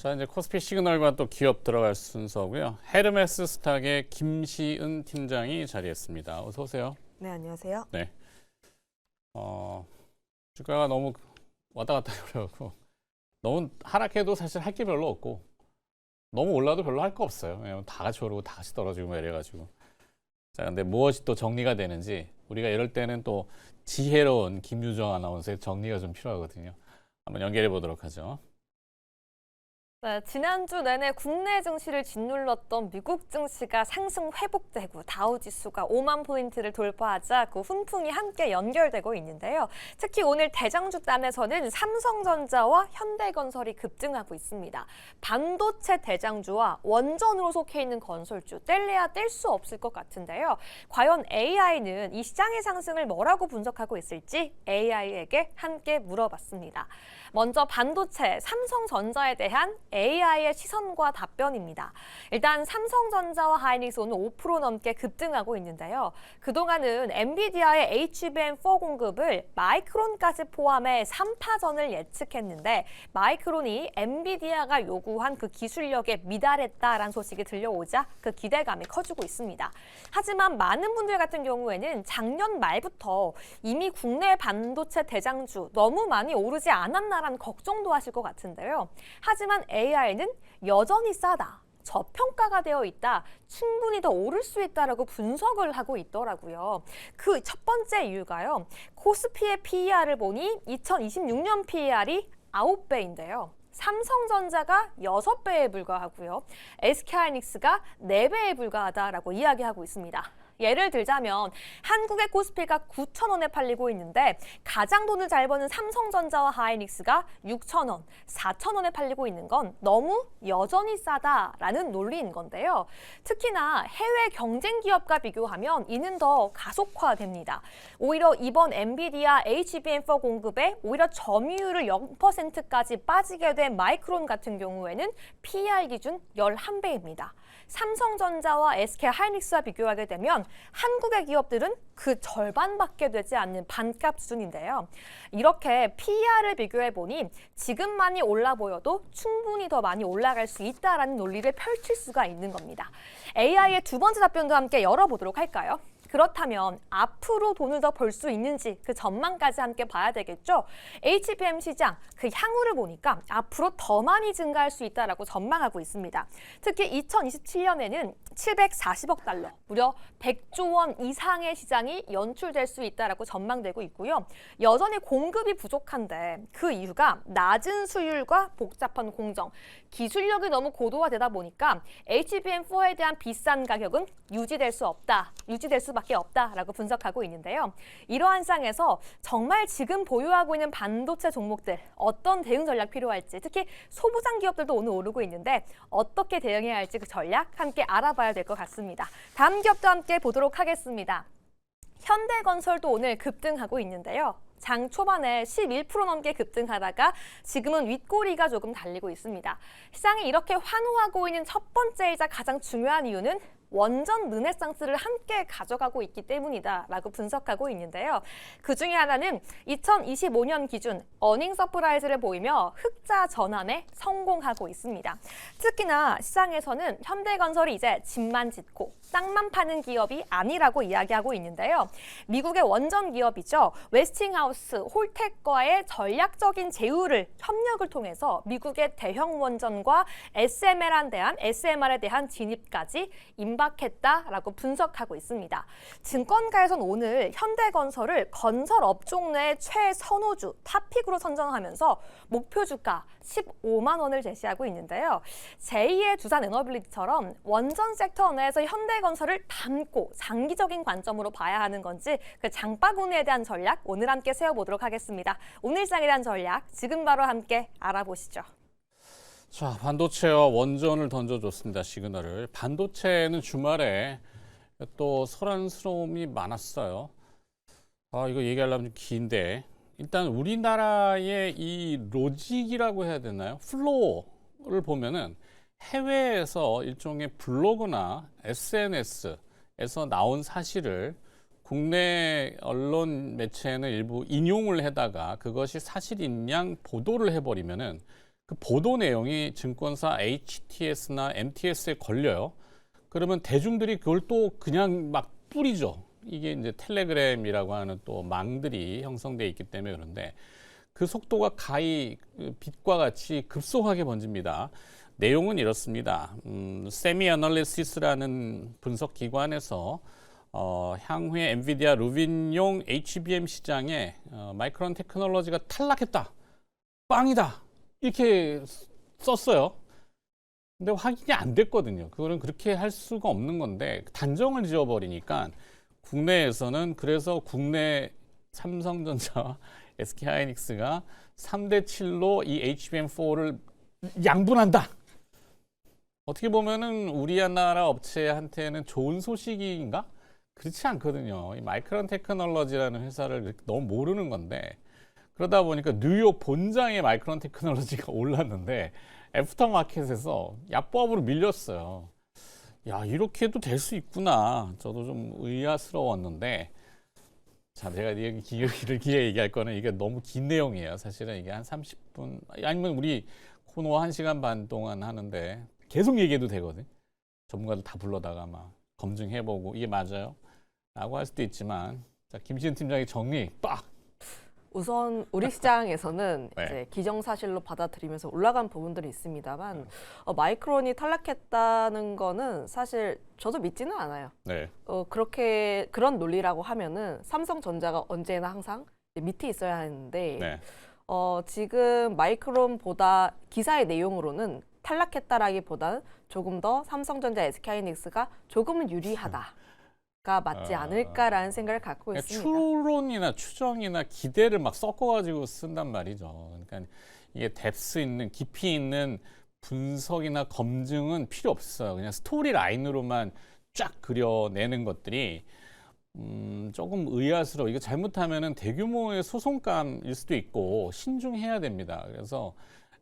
자, 이제 코스피 시그널과 또 기업 들어갈 순서고요. 헤르메스 스탁의 김시은 팀장이 자리했습니다. 어서 오세요. 네, 안녕하세요. 네. 주가가 너무 왔다 갔다 그래갖고 너무 하락해도 사실 할 게 별로 없고 너무 올라도 별로 할 거 없어요. 왜냐면 다 같이 오르고 다 같이 떨어지고 뭐 이래가지고. 자, 근데 무엇이 또 정리가 되는지 우리가 이럴 때는 또 지혜로운 김유정 아나운서의 정리가 좀 필요하거든요. 한번 연결해 보도록 하죠. 네, 지난주 내내 국내 증시를 짓눌렀던 미국 증시가 상승 회복되고 다우지수가 5만 포인트를 돌파하자 그 훈풍이 함께 연결되고 있는데요. 특히 오늘 대장주단에서는 삼성전자와 현대건설이 급등하고 있습니다. 반도체 대장주와 원전으로 속해 있는 건설주 뗄래야 뗄 수 없을 것 같은데요. 과연 AI는 이 시장의 상승을 뭐라고 분석하고 있을지 AI에게 함께 물어봤습니다. 먼저 반도체 삼성전자에 대한 AI의 시선과 답변입니다. 일단 삼성전자와 하이닉스 오늘 5% 넘게 급등하고 있는데요. 그동안은 엔비디아의 HBM4 공급을 마이크론까지 포함해 3파전을 예측했는데 마이크론이 엔비디아가 요구한 그 기술력에 미달했다라는 소식이 들려오자 그 기대감이 커지고 있습니다. 하지만 많은 분들 같은 경우에는 작년 말부터 이미 국내 반도체 대장주 너무 많이 오르지 않았나라는 걱정도 하실 것 같은데요. 하지만 AI는 여전히 싸다. 저평가가 되어 있다. 충분히 더 오를 수 있다라고 분석을 하고 있더라고요. 그 첫 번째 이유가요. 코스피의 PER을 보니 2026년 PER이 9배인데요. 삼성전자가 6배에 불과하고요. SK하이닉스가 4배에 불과하다라고 이야기하고 있습니다. 예를 들자면 한국의 코스피가 9,000원에 팔리고 있는데 가장 돈을 잘 버는 삼성전자와 하이닉스가 6,000원, 4,000원에 팔리고 있는 건 너무 여전히 싸다라는 논리인 건데요. 특히나 해외 경쟁 기업과 비교하면 이는 더 가속화됩니다. 오히려 이번 엔비디아 HBM4 공급에 오히려 점유율을 0%까지 빠지게 된 마이크론 같은 경우에는 PER 기준 11배입니다. 삼성전자와 SK하이닉스와 비교하게 되면 한국의 기업들은 그 절반밖에 되지 않는 반값 수준인데요. 이렇게 PER을 비교해보니 지금 많이 올라 보여도 충분히 더 많이 올라갈 수 있다는 논리를 펼칠 수가 있는 겁니다. AI의 두 번째 답변도 함께 열어보도록 할까요? 그렇다면 앞으로 돈을 더 벌 수 있는지 그 전망까지 함께 봐야 되겠죠. HBM 시장 그 향후를 보니까 앞으로 더 많이 증가할 수 있다라고 전망하고 있습니다. 특히 2027년에는 740억 달러, 무려 100조 원 이상의 시장이 연출될 수 있다라고 전망되고 있고요. 여전히 공급이 부족한데 그 이유가 낮은 수율과 복잡한 공정, 기술력이 너무 고도화되다 보니까 HBM4에 대한 비싼 가격은 유지될 수밖에 없다라고 분석하고 있는데요. 이러한 상황에서 정말 지금 보유하고 있는 반도체 종목들 어떤 대응 전략 필요할지, 특히 소부장 기업들도 오늘 오르고 있는데 어떻게 대응해야 할지 그 전략 함께 알아봐야 될 것 같습니다. 다음 기업도 함께 보도록 하겠습니다. 현대건설도 오늘 급등하고 있는데요. 장 초반에 11% 넘게 급등하다가 지금은 윗꼬리가 조금 달리고 있습니다. 시장이 이렇게 환호하고 있는 첫 번째이자 가장 중요한 이유는 원전 르네상스를 함께 가져가고 있기 때문이다라고 분석하고 있는데요. 그중에 하나는 2025년 기준 어닝 서프라이즈를 보이며 흑자 전환에 성공하고 있습니다. 특히나 시장에서는 현대건설이 이제 집만 짓고 땅만 파는 기업이 아니라고 이야기하고 있는데요. 미국의 원전 기업이죠. 웨스팅하우스, 홀텍과의 전략적인 제휴를 협력을 통해서 미국의 대형 원전과 SMR에 대한 진입까지 임박했다라고 분석하고 있습니다. 증권가에서는 오늘 현대건설을 건설 업종 내 최선호주 탑픽으로 선정하면서 목표 주가 15만 원을 제시하고 있는데요. 제2의 두산 에너빌리티처럼 원전 섹터 내에서 현대건설을 담고 장기적인 관점으로 봐야 하는 건지 그 장바구니에 대한 전략 오늘 함께 세워보도록 하겠습니다. 오늘 시장에 대한 전략 지금 바로 함께 알아보시죠. 자, 반도체와 원전을 던져줬습니다. 시그널을. 반도체는 주말에 또 소란스러움이 많았어요. 이거 얘기하려면 좀 긴데 일단 우리나라의 이 로직이라고 해야 되나요? 플로우를 보면은 해외에서 일종의 블로그나 SNS에서 나온 사실을 국내 언론 매체는 일부 인용을 해다가 그것이 사실인 양 보도를 해버리면은 그 그 보도 내용이 증권사 HTS나 MTS에 걸려요. 그러면 대중들이 그걸 또 그냥 막 뿌리죠. 이게 이제 텔레그램이라고 하는 또 망들이 형성돼 있기 때문에 그런데 그 속도가 가히 빛과 같이 급속하게 번집니다. 내용은 이렇습니다. 세미애널리시스라는 분석 기관에서 향후에 엔비디아 루빈용 HBM 시장에 마이크론 테크놀로지가 탈락했다. 빵이다. 이렇게 썼어요. 근데 확인이 안 됐거든요. 그거는 그렇게 할 수가 없는 건데 단정을 지어버리니까 국내에서는 그래서 국내 삼성전자와 SK하이닉스가 3대 7로 이 HBM4를 양분한다. 어떻게 보면은 우리나라 업체한테는 좋은 소식인가? 그렇지 않거든요. 이 마이크론 테크놀로지라는 회사를 너무 모르는 건데 그러다 보니까 뉴욕 본장에 마이크론 테크놀로지가 올랐는데 애프터마켓에서 야보합으로 밀렸어요. 야, 이렇게도 될 수 있구나. 저도 좀 의아스러웠는데 자, 제가 길게 얘기할 거는 이게 너무 긴 내용이에요. 사실은 이게 한 30분 아니면 우리 코너 1시간 반 동안 하는데 계속 얘기해도 되거든. 전문가들 다 불러다가 막 검증해보고 이게 맞아요? 라고 할 수도 있지만 자, 김시은 팀장의 정리 빡! 우선 우리 시장에서는 네. 이제 기정사실로 받아들이면서 올라간 부분들이 있습니다만 마이크론이 탈락했다는 거는 사실 저도 믿지는 않아요. 네. 그렇게 그런 논리라고 하면은 삼성전자가 언제나 항상 밑에 있어야 하는데 네. 지금 마이크론보다 기사의 내용으로는 탈락했다라기보다는 조금 더 삼성전자, SK하이닉스가 조금은 유리하다. 가 맞지 않을까라는 생각을 갖고 있습니다. 추론이나 추정이나 기대를 막 섞어가지고 쓴단 말이죠. 그러니까 이게 뎁스 있는 깊이 있는 분석이나 검증은 필요 없어요. 그냥 스토리 라인으로만 쫙 그려내는 것들이 조금 의아스러워. 이거 잘못하면은 대규모의 소송감일 수도 있고 신중해야 됩니다. 그래서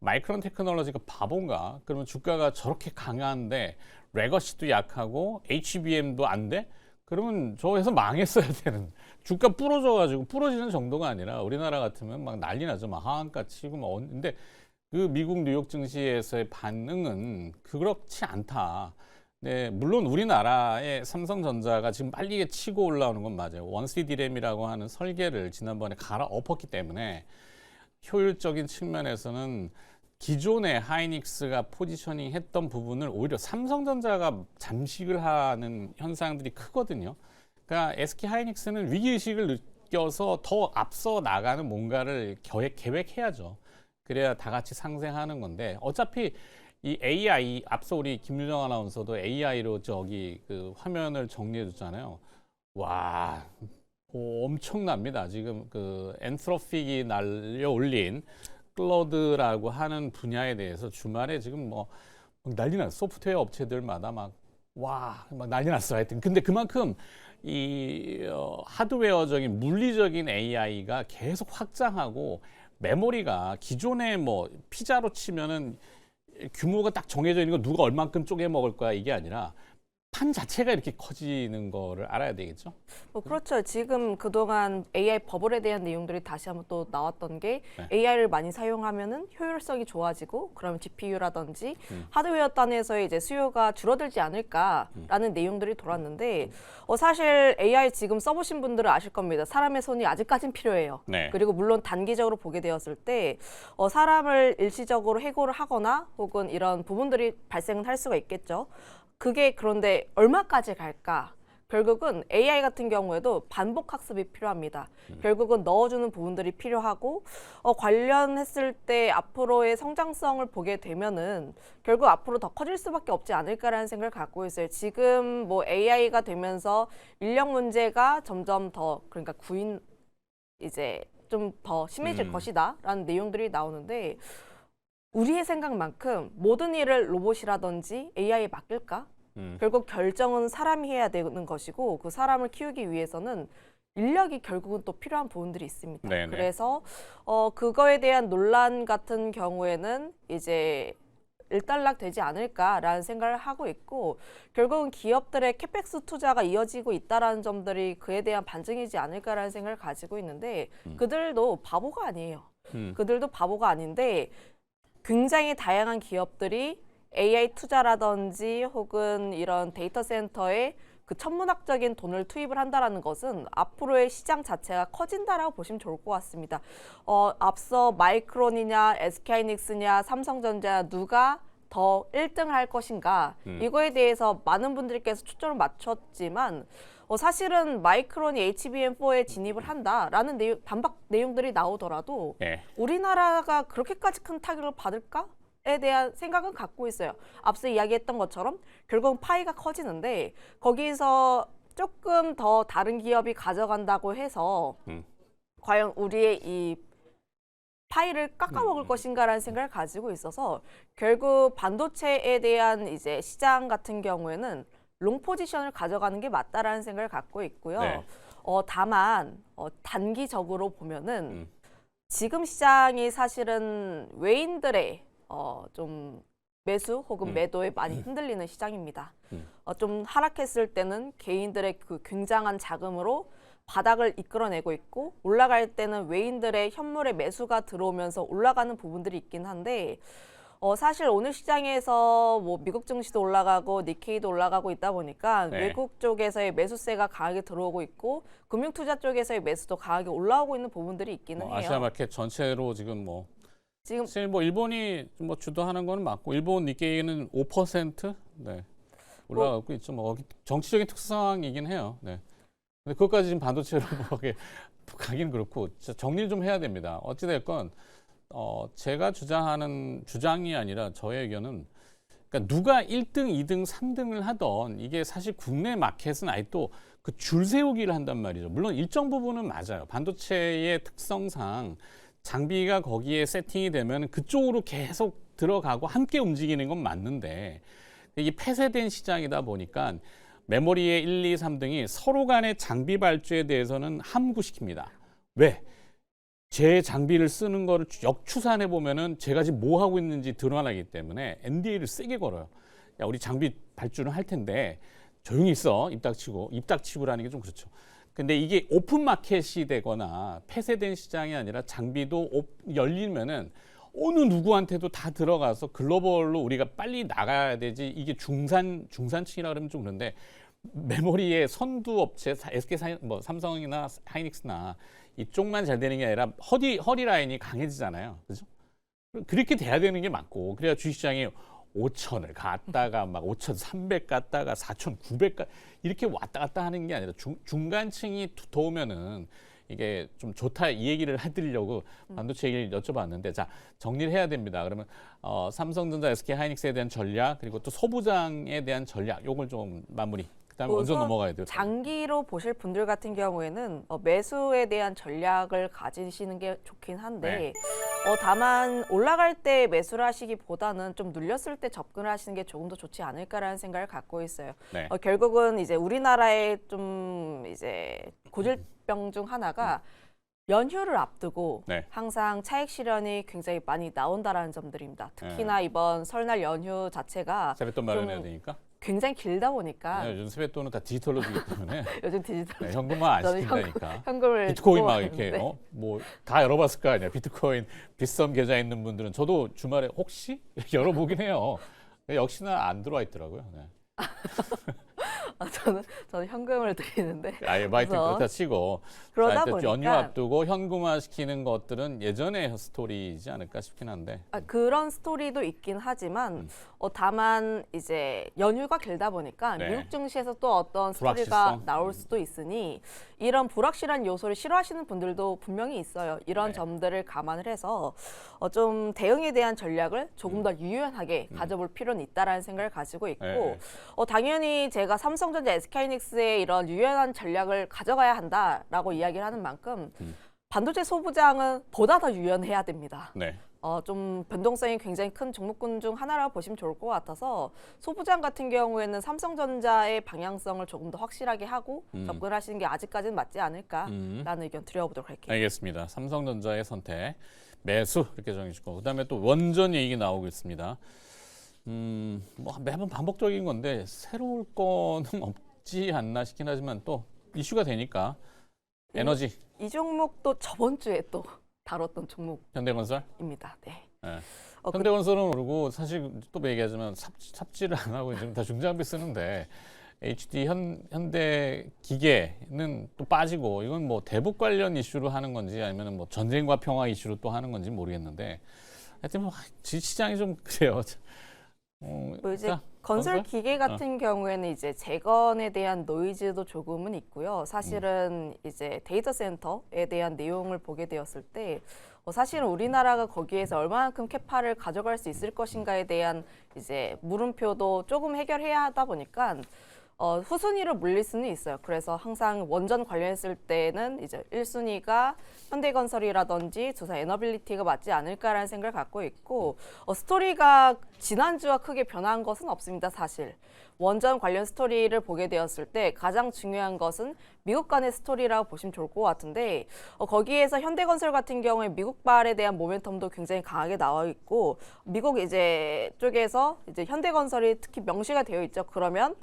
마이크론 테크놀로지가 바본가? 그러면 주가가 저렇게 강한데 레거시도 약하고 HBM도 안 돼? 그러면 저 회사 망했어야 되는 주가 부러져가지고 부러지는 정도가 아니라 우리나라 같으면 막 난리 나죠. 막 하한가 치고 막 근데 그 미국 뉴욕 증시에서의 반응은 그렇지 않다. 네, 물론 우리나라의 삼성전자가 지금 빨리 치고 올라오는 건 맞아요. 원시 디램이라고 하는 설계를 지난번에 갈아 엎었기 때문에 효율적인 측면에서는 기존의 하이닉스가 포지셔닝 했던 부분을 오히려 삼성전자가 잠식을 하는 현상들이 크거든요. 그러니까 SK 하이닉스는 위기의식을 느껴서 더 앞서 나가는 뭔가를 계획해야죠. 그래야 다 같이 상생하는 건데 어차피 이 AI 앞서 우리 김유정 아나운서도 AI로 저기 그 화면을 정리해 줬잖아요. 와, 엄청납니다. 지금 그 엔트로픽이 날려 올린 클로드라고 하는 분야에 대해서 주말에 지금 뭐 난리 났어. 소프트웨어 업체들마다 막 난리 났어. 하여튼 근데 그만큼 이 하드웨어적인 물리적인 AI가 계속 확장하고 메모리가 기존에 뭐 피자로 치면은 규모가 딱 정해져 있는 거 누가 얼만큼 쪼개 먹을 거야 이게 아니라 판 자체가 이렇게 커지는 거를 알아야 되겠죠. 그렇죠. 지금 그동안 AI 버블에 대한 내용들이 다시 한번 또 나왔던 게 네. AI를 많이 사용하면은 효율성이 좋아지고 그러면 GPU라든지 하드웨어 단에서의 이제 수요가 줄어들지 않을까라는 내용들이 돌았는데 사실 AI 지금 써보신 분들은 아실 겁니다. 사람의 손이 아직까진 필요해요. 네. 그리고 물론 단기적으로 보게 되었을 때 사람을 일시적으로 해고를 하거나 혹은 이런 부분들이 발생을 할 수가 있겠죠. 그게 그런데 얼마까지 갈까? 결국은 AI 같은 경우에도 반복 학습이 필요합니다. 결국은 넣어주는 부분들이 필요하고 관련했을 때 앞으로의 성장성을 보게 되면은 결국 앞으로 더 커질 수밖에 없지 않을까라는 생각을 갖고 있어요. 지금 뭐 AI가 되면서 인력 문제가 점점 더 그러니까 구인 이제 좀 더 심해질 것이다라는 내용들이 나오는데 우리의 생각만큼 모든 일을 로봇이라든지 AI에 맡길까? 결국 결정은 사람이 해야 되는 것이고 그 사람을 키우기 위해서는 인력이 결국은 또 필요한 부분들이 있습니다. 네네. 그래서 그거에 대한 논란 같은 경우에는 이제 일단락 되지 않을까라는 생각을 하고 있고 결국은 기업들의 캐펙스 투자가 이어지고 있다라는 점들이 그에 대한 반증이지 않을까라는 생각을 가지고 있는데 그들도 바보가 아니에요. 그들도 바보가 아닌데 굉장히 다양한 기업들이 AI 투자라든지 혹은 이런 데이터 센터에 그 천문학적인 돈을 투입을 한다라는 것은 앞으로의 시장 자체가 커진다라고 보시면 좋을 것 같습니다. 앞서 마이크론이냐, SK하이닉스냐, 삼성전자 누가 더 1등을 할 것인가 이거에 대해서 많은 분들께서 초점을 맞췄지만 사실은 마이크론이 HBM4에 진입을 한다라는 반박 내용들이 나오더라도 예. 우리나라가 그렇게까지 큰 타격을 받을까에 대한 생각은 갖고 있어요. 앞서 이야기했던 것처럼 결국은 파이가 커지는데 거기서 조금 더 다른 기업이 가져간다고 해서 과연 우리의 이 파이를 깎아먹을 것인가라는 생각을 가지고 있어서 결국 반도체에 대한 이제 시장 같은 경우에는 롱 포지션을 가져가는 게 맞다라는 생각을 갖고 있고요. 네. 다만 단기적으로 보면은 지금 시장이 사실은 외인들의 좀 매수 혹은 매도에 많이 흔들리는 시장입니다. 좀 하락했을 때는 개인들의 그 굉장한 자금으로 바닥을 이끌어내고 있고 올라갈 때는 외인들의 현물의 매수가 들어오면서 올라가는 부분들이 있긴 한데 사실 오늘 시장에서 뭐 미국 증시도 올라가고 니케이도 올라가고 있다 보니까 네. 외국 쪽에서의 매수세가 강하게 들어오고 있고 금융투자 쪽에서의 매수도 강하게 올라오고 있는 부분들이 있기는 해요. 아시아 마켓 전체로 지금 지금 사실 일본이 주도하는 거는 맞고 일본 니케이는 5% 네. 올라가고 있죠. 정치적인 특성이긴 해요. 네. 근데 그것까지 지금 반도체로 가긴 그렇고 진짜 정리를 좀 해야 됩니다. 어찌 됐건 제가 주장하는 주장이 아니라 저의 의견은 그러니까 누가 1등, 2등, 3등을 하던 이게 사실 국내 마켓은 아예 또 그 줄 세우기를 한단 말이죠. 물론 일정 부분은 맞아요. 반도체의 특성상 장비가 거기에 세팅이 되면 그쪽으로 계속 들어가고 함께 움직이는 건 맞는데 이게 폐쇄된 시장이다 보니까 메모리의 1, 2, 3등이 서로 간의 장비 발주에 대해서는 함구시킵니다. 왜? 제 장비를 쓰는 거를 역추산해 보면은 제가 지금 뭐 하고 있는지 드러나기 때문에 NDA를 세게 걸어요. 야, 우리 장비 발주는 할 텐데 조용히 있어. 입 닥치고라는 게 좀 그렇죠. 근데 이게 오픈 마켓이 되거나 폐쇄된 시장이 아니라 장비도 열리면은 어느 누구한테도 다 들어가서 글로벌로 우리가 빨리 나가야 되지. 이게 중산층이라 그러면 좀 그런데 메모리의 선두 업체 SK 삼성이나 하이닉스나 이쪽만 잘 되는 게 아니라 허리 라인이 강해지잖아요. 그죠? 그렇게 돼야 되는 게 맞고 그래야 주식시장이 5천을 갔다가 막 5,300 갔다가 4,900 이렇게 왔다 갔다 하는 게 아니라 중간층이 두터우면은 이게 좀 좋다 이 얘기를 해드리려고 반도체 얘기를 여쭤봤는데 자 정리를 해야 됩니다. 그러면 삼성전자, SK 하이닉스에 대한 전략 그리고 또 소부장에 대한 전략 요걸 좀 마무리. 그다음에 먼저 넘어가야 돼요. 장기로 보실 분들 같은 경우에는 매수에 대한 전략을 가지시는 게 좋긴 한데 다만 올라갈 때 매수를 하시기보다는 좀 눌렸을 때 접근을 하시는 게 조금 더 좋지 않을까라는 생각을 갖고 있어요. 네. 결국은 이제 우리나라의 좀 이제 고질병 중 하나가 연휴를 앞두고 네. 항상 차익 실현이 굉장히 많이 나온다라는 점들입니다. 특히나 이번 설날 연휴 자체가 세뱃돈 마련해야 되니까. 굉장히 길다 보니까 요즘 세뱃돈은 다 디지털로 주기 때문에 요즘 디지털 현금만 안 저는 시킨다니까. 현금을 비트코인 두고 막 이렇게 왔는데. 뭐 다 열어봤을 거 아니야. 비트코인 빗썸 계좌 있는 분들은 저도 주말에 혹시 열어보긴 해요. 역시나 안 들어와 있더라고요. 네. 저는 현금을 드리는데 아예 마이팅 그래서 그렇다 치고 그러다 자, 보니까 연휴 앞두고 현금화 시키는 것들은 예전의 스토리이지 않을까 싶긴 한데 그런 스토리도 있긴 하지만 다만 이제 연휴가 길다 보니까 네. 미국 증시에서 또 어떤 스토리가 불확실성? 나올 수도 있으니 이런 불확실한 요소를 싫어하시는 분들도 분명히 있어요. 이런 네. 점들을 감안을 해서 좀 대응에 대한 전략을 조금 더 유연하게 가져볼 필요는 있다라는 생각을 가지고 있고 네. 당연히 제가 삼성전자, SK하이닉스의 이런 유연한 전략을 가져가야 한다라고 이야기를 하는 만큼 반도체 소부장은 보다 더 유연해야 됩니다. 네. 좀 변동성이 굉장히 큰 종목군 중 하나라고 보시면 좋을 것 같아서 소부장 같은 경우에는 삼성전자의 방향성을 조금 더 확실하게 하고 접근하시는 게 아직까지는 맞지 않을까라는 의견 드려보도록 할게요. 알겠습니다. 삼성전자의 선택 매수 이렇게 정해주고 그다음에 또 원전 얘기 나오고 있습니다. 뭐 매번 반복적인 건데 새로울 거는 없지 않나 싶긴 하지만 또 이슈가 되니까 에너지 이 종목도 저번 주에 또 다뤘던 종목입니다. 현대건설 네. 예. 그- 현대건설은 오르고 사실 또 얘기하지만 삽질을 안 하고 지금 다 중장비 쓰는데 HD 현대 기계는 또 빠지고 이건 뭐 대북 관련 이슈로 하는 건지 아니면 뭐 전쟁과 평화 이슈로 또 하는 건지 모르겠는데 하여튼 뭐 시장이 좀 그래요. 뭐 이제 자, 건설 건설? 기계 같은 경우에는 이제 재건에 대한 노이즈도 조금은 있고요. 사실은 이제 데이터 센터에 대한 내용을 보게 되었을 때 사실은 우리나라가 거기에서 얼마만큼 캐파를 가져갈 수 있을 것인가에 대한 이제 물음표도 조금 해결해야 하다 보니까 후순위로 물릴 수는 있어요. 그래서 항상 원전 관련했을 때는 이제 1순위가 현대건설이라든지 두산 에너빌리티가 맞지 않을까라는 생각을 갖고 있고 스토리가 지난주와 크게 변한 것은 없습니다. 사실. 원전 관련 스토리를 보게 되었을 때 가장 중요한 것은 미국 간의 스토리라고 보시면 좋을 것 같은데 거기에서 현대건설 같은 경우에 미국발에 대한 모멘텀도 굉장히 강하게 나와 있고 미국 이제 쪽에서 이제 현대건설이 특히 명시가 되어 있죠. 그러면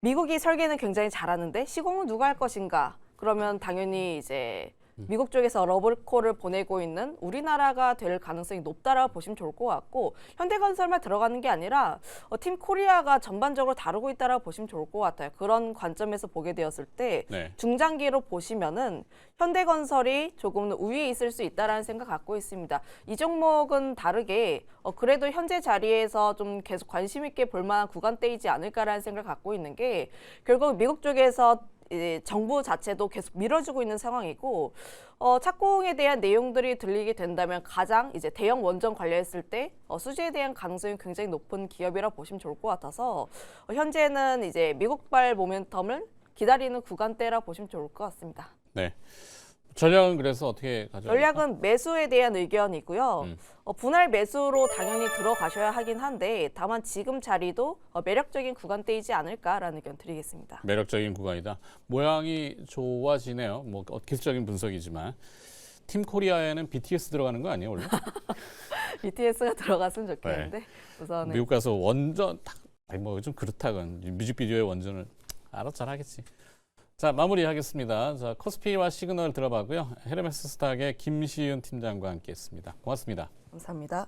미국이 설계는 굉장히 잘하는데 시공은 누가 할 것인가? 그러면 당연히 이제 미국 쪽에서 러블콜을 보내고 있는 우리나라가 될 가능성이 높다라고 보시면 좋을 것 같고 현대건설만 들어가는 게 아니라 팀 코리아가 전반적으로 다루고 있다라고 보시면 좋을 것 같아요. 그런 관점에서 보게 되었을 때 네. 중장기로 보시면은 현대건설이 조금 우위에 있을 수 있다라는 생각 갖고 있습니다. 이 종목은 다르게 그래도 현재 자리에서 좀 계속 관심 있게 볼 만한 구간대이지 않을까라는 생각을 갖고 있는 게 결국 미국 쪽에서 이제 정부 자체도 계속 밀어주고 있는 상황이고 착공에 대한 내용들이 들리게 된다면 가장 이제 대형 원전 관련했을 때 수주에 대한 가능성이 굉장히 높은 기업이라 보시면 좋을 것 같아서 현재는 이제 미국발 모멘텀을 기다리는 구간대라 보시면 좋을 것 같습니다. 네. 전략은 그래서 어떻게 가져갈까? 전략은 매수에 대한 의견이고요. 분할 매수로 당연히 들어가셔야 하긴 한데 다만 지금 자리도 매력적인 구간대이지 않을까라는 의견 드리겠습니다. 매력적인 구간이다. 모양이 좋아지네요. 뭐 기술적인 분석이지만 팀 코리아에는 BTS 들어가는 거 아니에요 원래? BTS가 들어갔으면 좋겠는데 우선은 미국 가서 원전 아니 뭐 좀 그렇다건 뮤직비디오의 원전을 알아 잘하겠지. 자 마무리하겠습니다. 자 코스피와 시그널 들어봤고요. 헤르메스 스탁의 김시윤 팀장과 함께했습니다. 고맙습니다. 감사합니다.